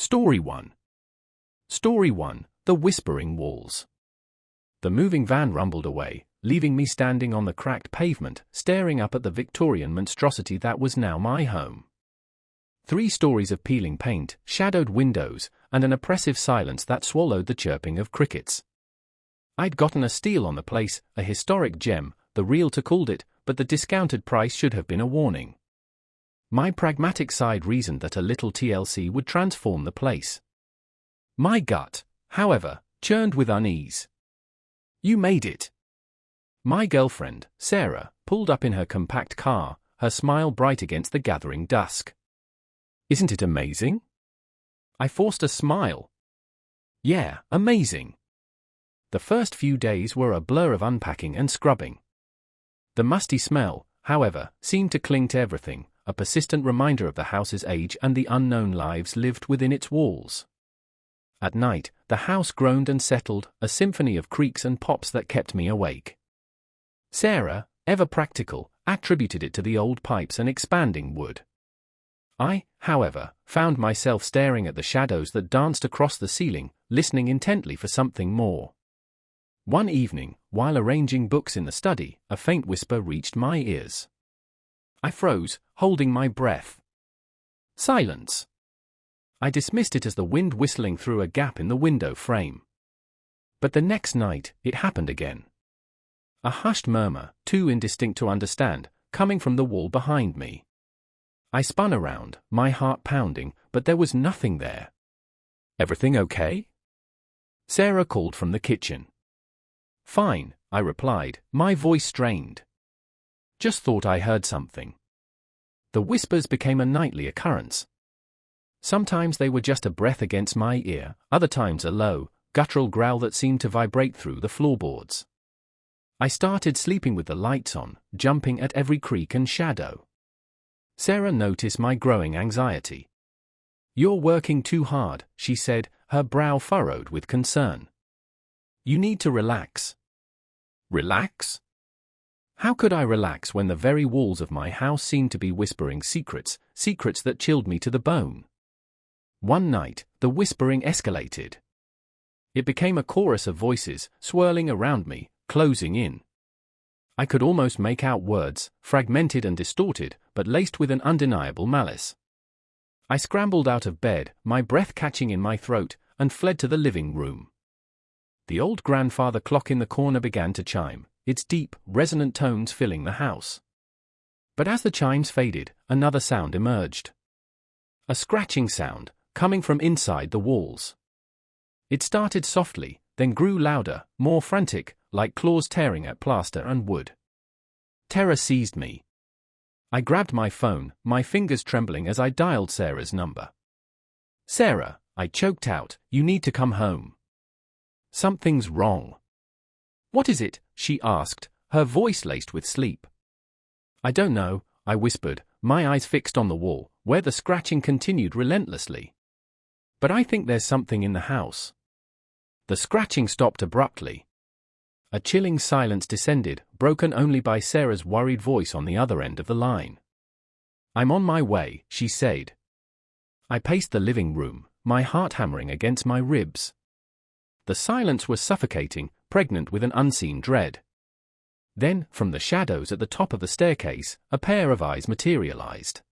Story 1. Story 1, The Whispering Walls. The moving van rumbled away, leaving me standing on the cracked pavement, staring up at the Victorian monstrosity that was now my home. 3 stories of peeling paint, shadowed windows, and an oppressive silence that swallowed the chirping of crickets. I'd gotten a steal on the place, a historic gem, the realtor called it, but the discounted price should have been a warning. My pragmatic side reasoned that a little TLC would transform the place. My gut, however, churned with unease. "You made it." My girlfriend, Sarah, pulled up in her compact car, her smile bright against the gathering dusk. "Isn't it amazing?" I forced a smile. "Yeah, amazing." The first few days were a blur of unpacking and scrubbing. The musty smell, however, seemed to cling to everything, a persistent reminder of the house's age and the unknown lives lived within its walls. At night, the house groaned and settled, a symphony of creaks and pops that kept me awake. Sarah, ever practical, attributed it to the old pipes and expanding wood. I, however, found myself staring at the shadows that danced across the ceiling, listening intently for something more. One evening, while arranging books in the study, a faint whisper reached my ears. I froze, holding my breath. Silence. I dismissed it as the wind whistling through a gap in the window frame. But the next night, it happened again. A hushed murmur, too indistinct to understand, coming from the wall behind me. I spun around, my heart pounding, but there was nothing there. "Everything okay?" Sarah called from the kitchen. "Fine," I replied, my voice strained. "Just thought I heard something." The whispers became a nightly occurrence. Sometimes they were just a breath against my ear, other times a low, guttural growl that seemed to vibrate through the floorboards. I started sleeping with the lights on, jumping at every creak and shadow. Sarah noticed my growing anxiety. "You're working too hard," she said, her brow furrowed with concern. "You need to relax." Relax? How could I relax when the very walls of my house seemed to be whispering secrets, secrets that chilled me to the bone? One night, the whispering escalated. It became a chorus of voices, swirling around me, closing in. I could almost make out words, fragmented and distorted, but laced with an undeniable malice. I scrambled out of bed, my breath catching in my throat, and fled to the living room. The old grandfather clock in the corner began to chime, its deep, resonant tones filling the house. But as the chimes faded, another sound emerged. A scratching sound, coming from inside the walls. It started softly, then grew louder, more frantic, like claws tearing at plaster and wood. Terror seized me. I grabbed my phone, my fingers trembling as I dialed Sarah's number. "Sarah," I choked out, "you need to come home." "Something's wrong." "What is it?" she asked, her voice laced with sleep. "I don't know," I whispered, my eyes fixed on the wall, where the scratching continued relentlessly. "But I think there's something in the house." The scratching stopped abruptly. A chilling silence descended, broken only by Sarah's worried voice on the other end of the line. "I'm on my way," she said. I paced the living room, my heart hammering against my ribs. The silence was suffocating, pregnant with an unseen dread. Then, from the shadows at the top of the staircase, a pair of eyes materialized.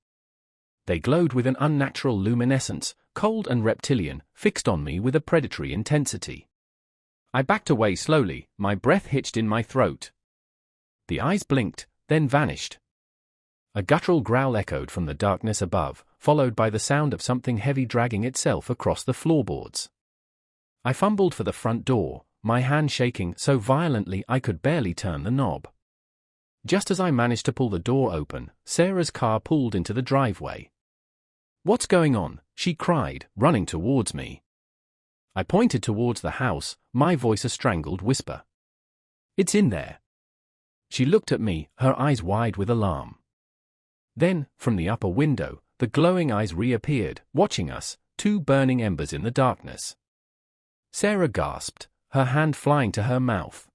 They glowed with an unnatural luminescence, cold and reptilian, fixed on me with a predatory intensity. I backed away slowly, my breath hitched in my throat. The eyes blinked, then vanished. A guttural growl echoed from the darkness above, followed by the sound of something heavy dragging itself across the floorboards. I fumbled for the front door, my hand shaking so violently I could barely turn the knob. Just as I managed to pull the door open, Sarah's car pulled into the driveway. "What's going on?" she cried, running towards me. I pointed towards the house, my voice a strangled whisper. "It's in there." She looked at me, her eyes wide with alarm. Then, from the upper window, the glowing eyes reappeared, watching us, 2 burning embers in the darkness. Sarah gasped, her hand flying to her mouth.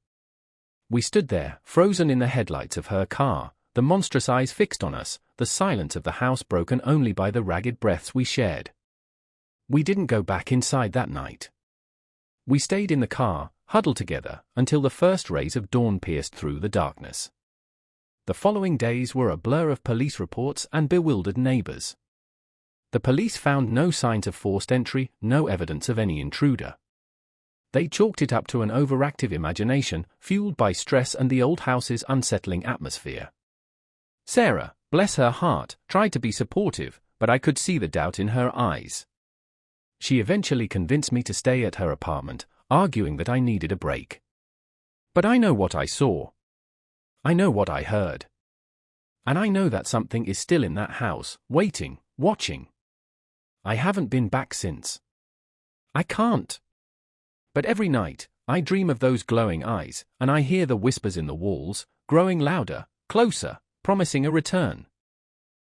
We stood there, frozen in the headlights of her car, the monstrous eyes fixed on us, the silence of the house broken only by the ragged breaths we shared. We didn't go back inside that night. We stayed in the car, huddled together, until the first rays of dawn pierced through the darkness. The following days were a blur of police reports and bewildered neighbors. The police found no signs of forced entry, no evidence of any intruder. They chalked it up to an overactive imagination, fueled by stress and the old house's unsettling atmosphere. Sarah, bless her heart, tried to be supportive, but I could see the doubt in her eyes. She eventually convinced me to stay at her apartment, arguing that I needed a break. But I know what I saw. I know what I heard. And I know that something is still in that house, waiting, watching. I haven't been back since. I can't. But every night, I dream of those glowing eyes, and I hear the whispers in the walls, growing louder, closer, promising a return.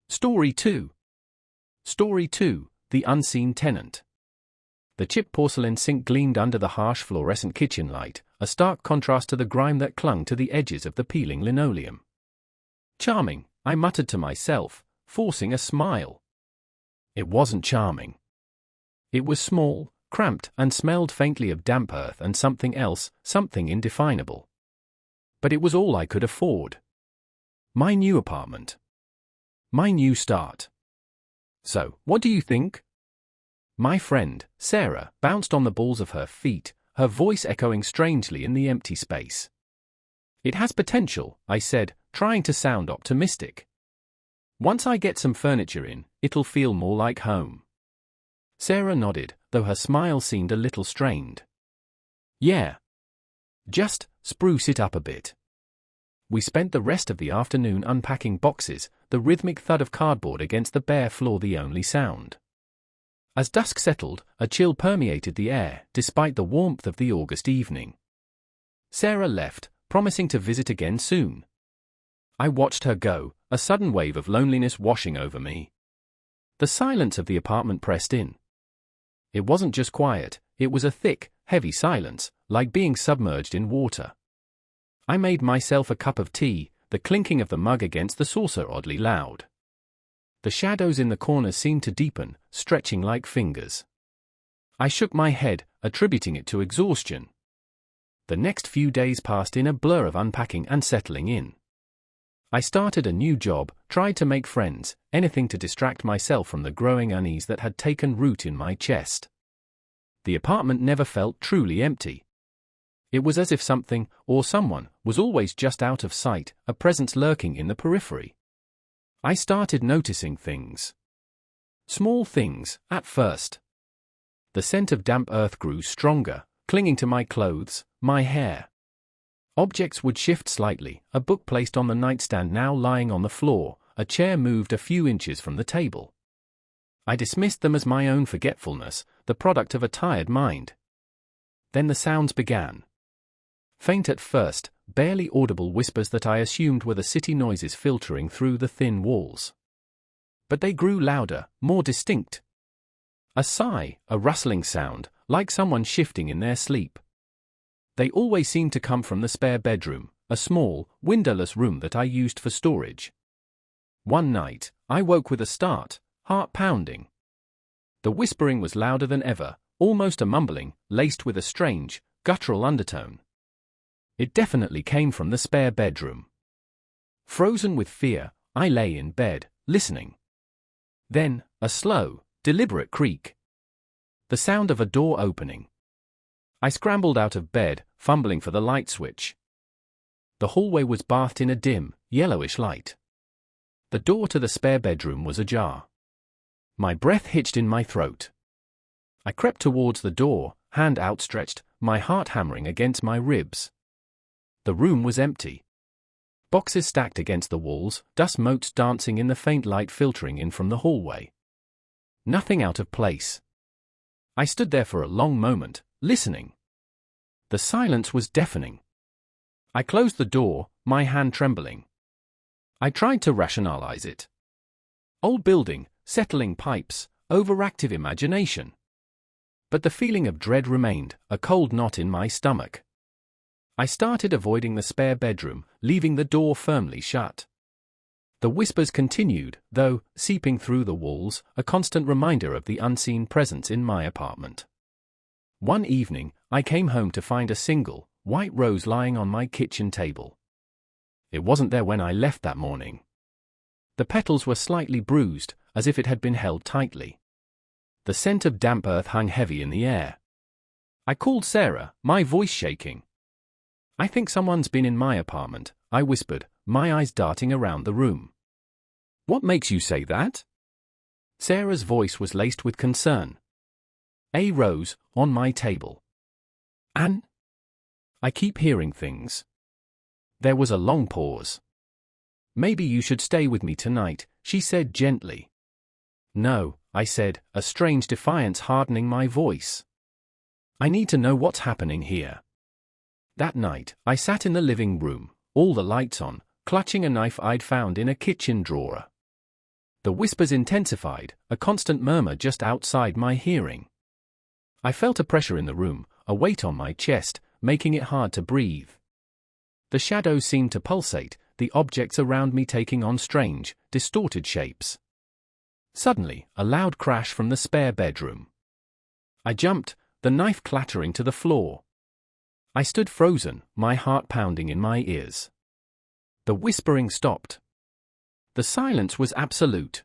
Story 2. Story 2, The Unseen Tenant. The chipped porcelain sink gleamed under the harsh fluorescent kitchen light, a stark contrast to the grime that clung to the edges of the peeling linoleum. Charming, I muttered to myself, forcing a smile. It wasn't charming. It was small, cramped, and smelled faintly of damp earth and something else, something indefinable. But it was all I could afford. My new apartment. My new start. So, what do you think? My friend, Sarah, bounced on the balls of her feet, her voice echoing strangely in the empty space. It has potential, I said, trying to sound optimistic. Once I get some furniture in, it'll feel more like home. Sarah nodded, though her smile seemed a little strained. Yeah. Just spruce it up a bit. We spent the rest of the afternoon unpacking boxes, the rhythmic thud of cardboard against the bare floor the only sound. As dusk settled, a chill permeated the air, despite the warmth of the August evening. Sarah left, promising to visit again soon. I watched her go, a sudden wave of loneliness washing over me. The silence of the apartment pressed in. It wasn't just quiet, it was a thick, heavy silence, like being submerged in water. I made myself a cup of tea, the clinking of the mug against the saucer oddly loud. The shadows in the corners seemed to deepen, stretching like fingers. I shook my head, attributing it to exhaustion. The next few days passed in a blur of unpacking and settling in. I started a new job, tried to make friends, anything to distract myself from the growing unease that had taken root in my chest. The apartment never felt truly empty. It was as if something, or someone, was always just out of sight, a presence lurking in the periphery. I started noticing things. Small things, at first. The scent of damp earth grew stronger, clinging to my clothes, my hair. Objects would shift slightly, a book placed on the nightstand now lying on the floor, a chair moved a few inches from the table. I dismissed them as my own forgetfulness, the product of a tired mind. Then the sounds began. Faint at first, barely audible whispers that I assumed were the city noises filtering through the thin walls. But they grew louder, more distinct. A sigh, a rustling sound, like someone shifting in their sleep. They always seemed to come from the spare bedroom, a small, windowless room that I used for storage. One night, I woke with a start, heart pounding. The whispering was louder than ever, almost a mumbling, laced with a strange, guttural undertone. It definitely came from the spare bedroom. Frozen with fear, I lay in bed, listening. Then, a slow, deliberate creak. The sound of a door opening. I scrambled out of bed, fumbling for the light switch. The hallway was bathed in a dim, yellowish light. The door to the spare bedroom was ajar. My breath hitched in my throat. I crept towards the door, hand outstretched, my heart hammering against my ribs. The room was empty. Boxes stacked against the walls, dust motes dancing in the faint light filtering in from the hallway. Nothing out of place. I stood there for a long moment, listening. The silence was deafening. I closed the door, my hand trembling. I tried to rationalize it. Old building, settling pipes, overactive imagination. But the feeling of dread remained, a cold knot in my stomach. I started avoiding the spare bedroom, leaving the door firmly shut. The whispers continued, though, seeping through the walls, a constant reminder of the unseen presence in my apartment. One evening, I came home to find a single, white rose lying on my kitchen table. It wasn't there when I left that morning. The petals were slightly bruised, as if it had been held tightly. The scent of damp earth hung heavy in the air. I called Sarah, my voice shaking. "I think someone's been in my apartment," I whispered, my eyes darting around the room. "What makes you say that?" Sarah's voice was laced with concern. "A rose, on my table. Anne? I keep hearing things." There was a long pause. "Maybe you should stay with me tonight," she said gently. "No," I said, a strange defiance hardening my voice. "I need to know what's happening here." That night, I sat in the living room, all the lights on, clutching a knife I'd found in a kitchen drawer. The whispers intensified, a constant murmur just outside my hearing. I felt a pressure in the room, a weight on my chest, making it hard to breathe. The shadows seemed to pulsate, the objects around me taking on strange, distorted shapes. Suddenly, a loud crash from the spare bedroom. I jumped, the knife clattering to the floor. I stood frozen, my heart pounding in my ears. The whispering stopped. The silence was absolute.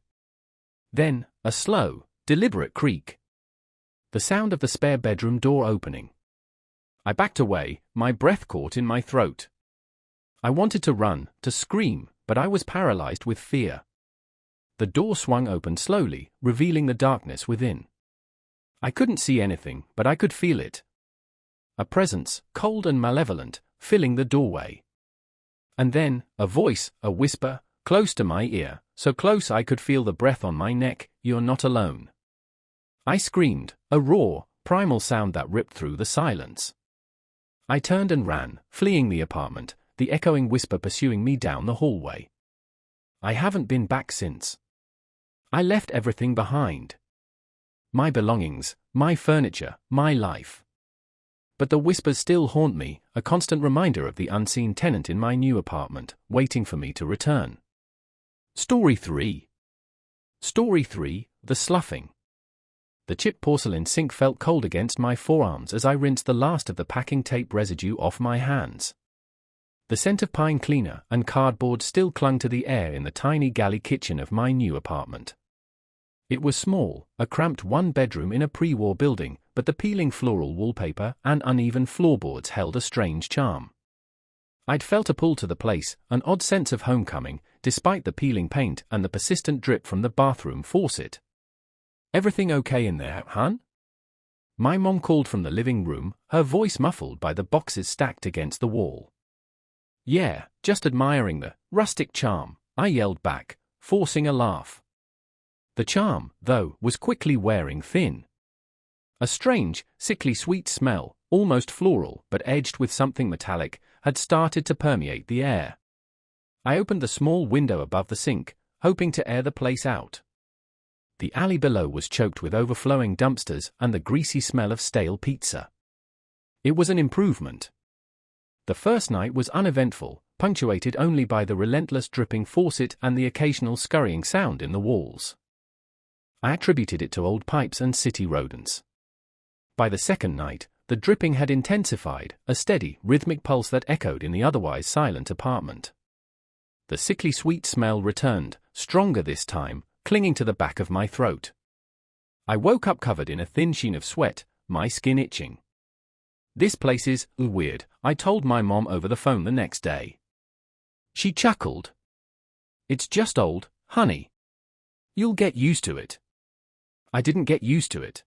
Then, a slow, deliberate creak. The sound of the spare bedroom door opening. I backed away, my breath caught in my throat. I wanted to run, to scream, but I was paralyzed with fear. The door swung open slowly, revealing the darkness within. I couldn't see anything, but I could feel it. A presence, cold and malevolent, filling the doorway. And then, a voice, a whisper, close to my ear, so close I could feel the breath on my neck, "You're not alone." I screamed, a raw, primal sound that ripped through the silence. I turned and ran, fleeing the apartment, the echoing whisper pursuing me down the hallway. I haven't been back since. I left everything behind. My belongings, my furniture, my life. But the whispers still haunt me, a constant reminder of the unseen tenant in my new apartment, waiting for me to return. Story 3. Story 3, The Sloughing. The chipped porcelain sink felt cold against my forearms as I rinsed the last of the packing tape residue off my hands. The scent of pine cleaner and cardboard still clung to the air in the tiny galley kitchen of my new apartment. It was small, a cramped one-bedroom in a pre-war building, but the peeling floral wallpaper and uneven floorboards held a strange charm. I'd felt a pull to the place, an odd sense of homecoming, despite the peeling paint and the persistent drip from the bathroom faucet. "Everything okay in there, hon?" My mom called from the living room, her voice muffled by the boxes stacked against the wall. "Yeah, just admiring the rustic charm," I yelled back, forcing a laugh. The charm, though, was quickly wearing thin. A strange, sickly sweet smell, almost floral but edged with something metallic, had started to permeate the air. I opened the small window above the sink, hoping to air the place out. The alley below was choked with overflowing dumpsters and the greasy smell of stale pizza. It was an improvement. The first night was uneventful, punctuated only by the relentless dripping faucet and the occasional scurrying sound in the walls. I attributed it to old pipes and city rodents. By the second night, the dripping had intensified, a steady, rhythmic pulse that echoed in the otherwise silent apartment. The sickly sweet smell returned, stronger this time, clinging to the back of my throat. I woke up covered in a thin sheen of sweat, my skin itching. "This place is weird," I told my mom over the phone the next day. She chuckled. "It's just old, honey. You'll get used to it." I didn't get used to it.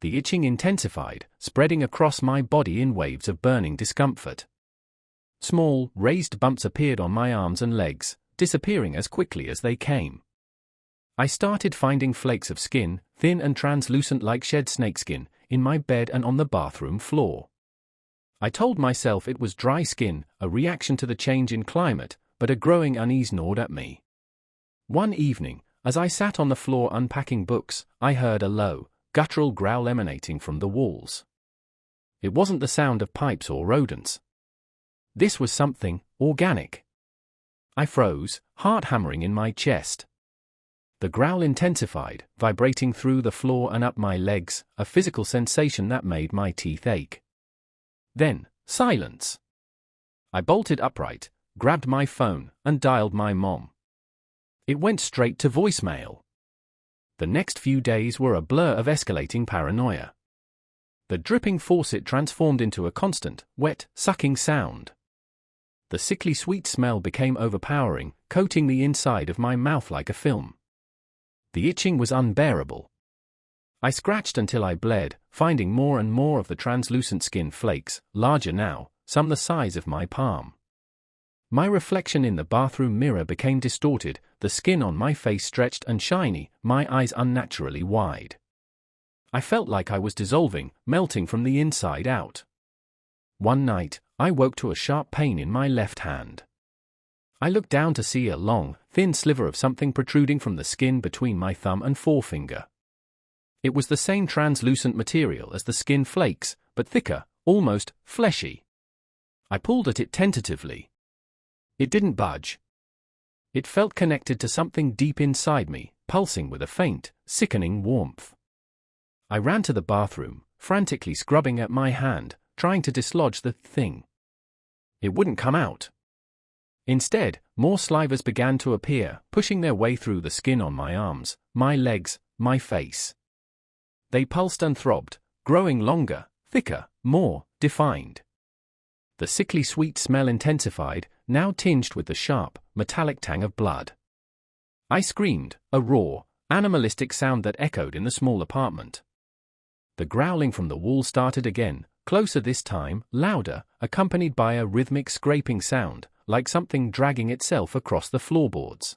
The itching intensified, spreading across my body in waves of burning discomfort. Small, raised bumps appeared on my arms and legs, disappearing as quickly as they came. I started finding flakes of skin, thin and translucent like shed snakeskin, in my bed and on the bathroom floor. I told myself it was dry skin, a reaction to the change in climate, but a growing unease gnawed at me. One evening, as I sat on the floor unpacking books, I heard a low, guttural growl emanating from the walls. It wasn't the sound of pipes or rodents. This was something organic. I froze, heart hammering in my chest. The growl intensified, vibrating through the floor and up my legs, a physical sensation that made my teeth ache. Then, silence. I bolted upright, grabbed my phone, and dialed my mom. It went straight to voicemail. The next few days were a blur of escalating paranoia. The dripping faucet transformed into a constant, wet, sucking sound. The sickly sweet smell became overpowering, coating the inside of my mouth like a film. The itching was unbearable. I scratched until I bled, finding more and more of the translucent skin flakes, larger now, some the size of my palm. My reflection in the bathroom mirror became distorted, the skin on my face stretched and shiny, my eyes unnaturally wide. I felt like I was dissolving, melting from the inside out. One night, I woke to a sharp pain in my left hand. I looked down to see a long, thin sliver of something protruding from the skin between my thumb and forefinger. It was the same translucent material as the skin flakes, but thicker, almost fleshy. I pulled at it tentatively. It didn't budge. It felt connected to something deep inside me, pulsing with a faint, sickening warmth. I ran to the bathroom, frantically scrubbing at my hand, trying to dislodge the thing. It wouldn't come out. Instead, more slivers began to appear, pushing their way through the skin on my arms, my legs, my face. They pulsed and throbbed, growing longer, thicker, more defined. The sickly sweet smell intensified, now tinged with the sharp, metallic tang of blood. I screamed, a raw, animalistic sound that echoed in the small apartment. The growling from the wall started again, closer this time, louder, accompanied by a rhythmic scraping sound, like something dragging itself across the floorboards.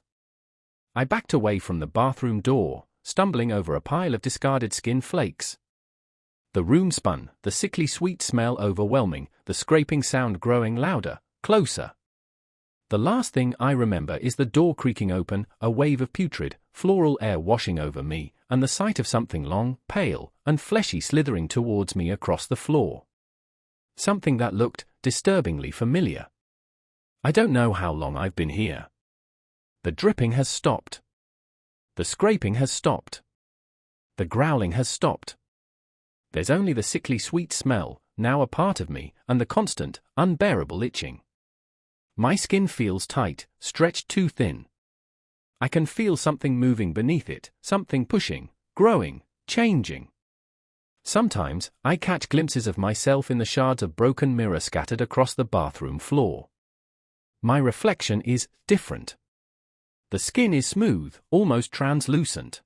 I backed away from the bathroom door, stumbling over a pile of discarded skin flakes. The room spun, the sickly sweet smell overwhelming, the scraping sound growing louder, closer. The last thing I remember is the door creaking open, a wave of putrid, floral air washing over me, and the sight of something long, pale, and fleshy slithering towards me across the floor. Something that looked disturbingly familiar. I don't know how long I've been here. The dripping has stopped. The scraping has stopped. The growling has stopped. There's only the sickly sweet smell, now a part of me, and the constant, unbearable itching. My skin feels tight, stretched too thin. I can feel something moving beneath it, something pushing, growing, changing. Sometimes, I catch glimpses of myself in the shards of broken mirror scattered across the bathroom floor. My reflection is different. The skin is smooth, almost translucent.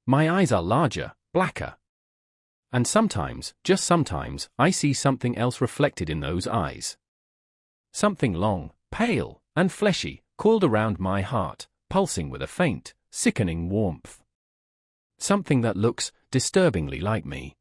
My eyes are larger, blacker. And sometimes, just sometimes, I see something else reflected in those eyes. Something long, pale, and fleshy, coiled around my heart, pulsing with a faint, sickening warmth. Something that looks disturbingly like me.